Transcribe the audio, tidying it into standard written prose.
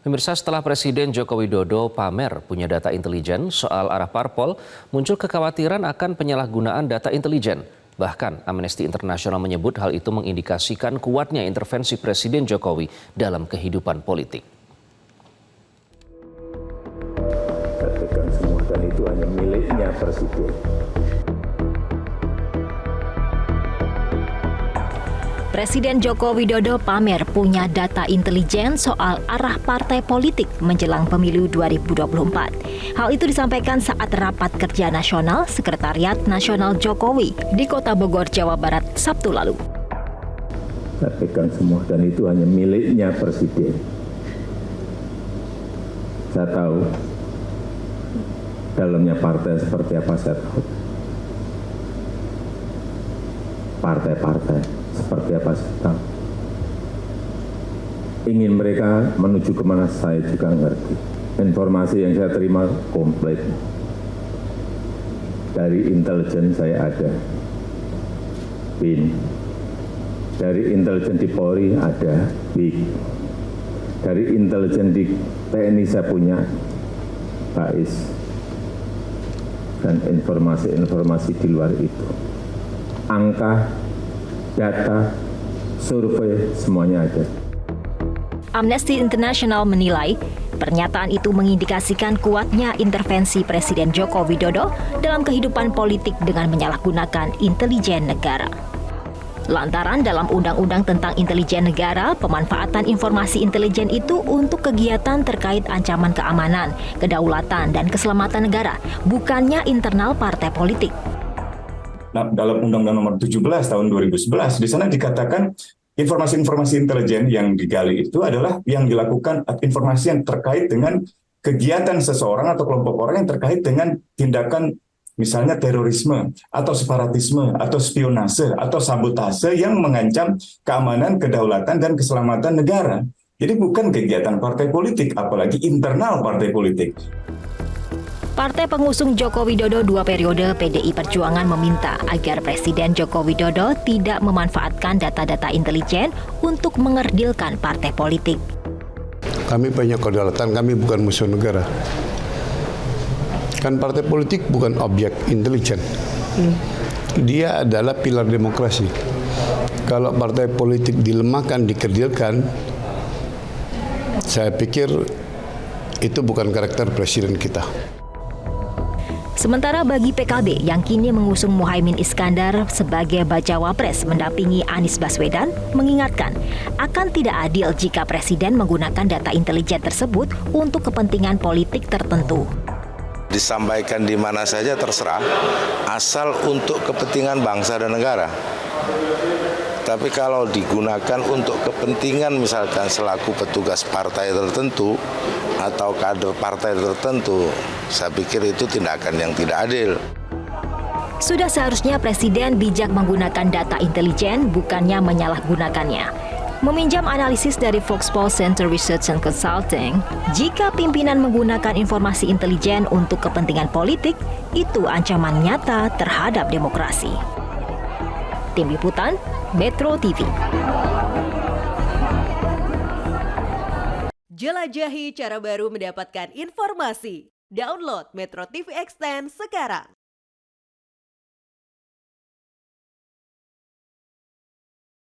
Pemirsa, setelah Presiden Joko Widodo pamer punya data intelijen soal arah parpol, muncul kekhawatiran akan penyalahgunaan data intelijen. Bahkan Amnesty International menyebut hal itu mengindikasikan kuatnya intervensi Presiden Jokowi dalam kehidupan politik. Saya pegang semua dan itu hanya miliknya Presiden. Presiden Joko Widodo pamer punya data intelijen soal arah partai politik menjelang pemilu 2024. Hal itu disampaikan saat rapat kerja nasional Sekretariat Nasional Jokowi di Kota Bogor, Jawa Barat, Sabtu lalu. Saya pegang semua dan itu hanya miliknya Presiden. Saya tahu dalamnya partai seperti apa, saya tahu. Partai-partai seperti apa saya tahu. Ingin mereka menuju kemana saya juga ngerti. Informasi yang saya terima komplit. Dari intelijen saya ada BIN. Dari intelijen di Polri ada BIK. Dari intelijen di TNI saya punya BAIS. Dan informasi-informasi di luar itu. Angka, data, survei, semuanya ada. Amnesty International menilai pernyataan itu mengindikasikan kuatnya intervensi Presiden Joko Widodo dalam kehidupan politik dengan menyalahgunakan intelijen negara. Lantaran dalam Undang-Undang tentang Intelijen Negara, pemanfaatan informasi intelijen itu untuk kegiatan terkait ancaman keamanan, kedaulatan, dan keselamatan negara, bukannya internal partai politik. Nah, dalam Undang-Undang Nomor 17 tahun 2011, di sana dikatakan informasi-informasi intelijen yang digali itu adalah yang dilakukan informasi yang terkait dengan kegiatan seseorang atau kelompok orang yang terkait dengan tindakan misalnya terorisme atau separatisme atau spionase atau sabotase yang mengancam keamanan, kedaulatan, dan keselamatan negara. Jadi bukan kegiatan partai politik, apalagi internal partai politik. Partai pengusung Joko Widodo 2 periode PDI Perjuangan meminta agar Presiden Joko Widodo tidak memanfaatkan data-data intelijen untuk mengerdilkan partai politik. Kami punya kedaulatan, kami bukan musuh negara. Kan partai politik bukan objek intelijen. Dia adalah pilar demokrasi. Kalau partai politik dilemahkan, dikerdilkan, saya pikir itu bukan karakter presiden kita. Sementara bagi PKB yang kini mengusung Muhaimin Iskandar sebagai bacawa pres mendampingi Anies Baswedan, mengingatkan akan tidak adil jika Presiden menggunakan data intelijen tersebut untuk kepentingan politik tertentu. Disampaikan di mana saja terserah, asal untuk kepentingan bangsa dan negara. Tapi kalau digunakan untuk kepentingan misalkan selaku petugas partai tertentu atau kader partai tertentu, saya pikir itu tindakan yang tidak adil. Sudah seharusnya Presiden bijak menggunakan data intelijen, bukannya menyalahgunakannya. Meminjam analisis dari Foxpol Center Research and Consulting, jika pimpinan menggunakan informasi intelijen untuk kepentingan politik, itu ancaman nyata terhadap demokrasi. Tim Liputan, Metro TV. Jelajahi cara baru mendapatkan informasi. Download Metro TV Extend sekarang.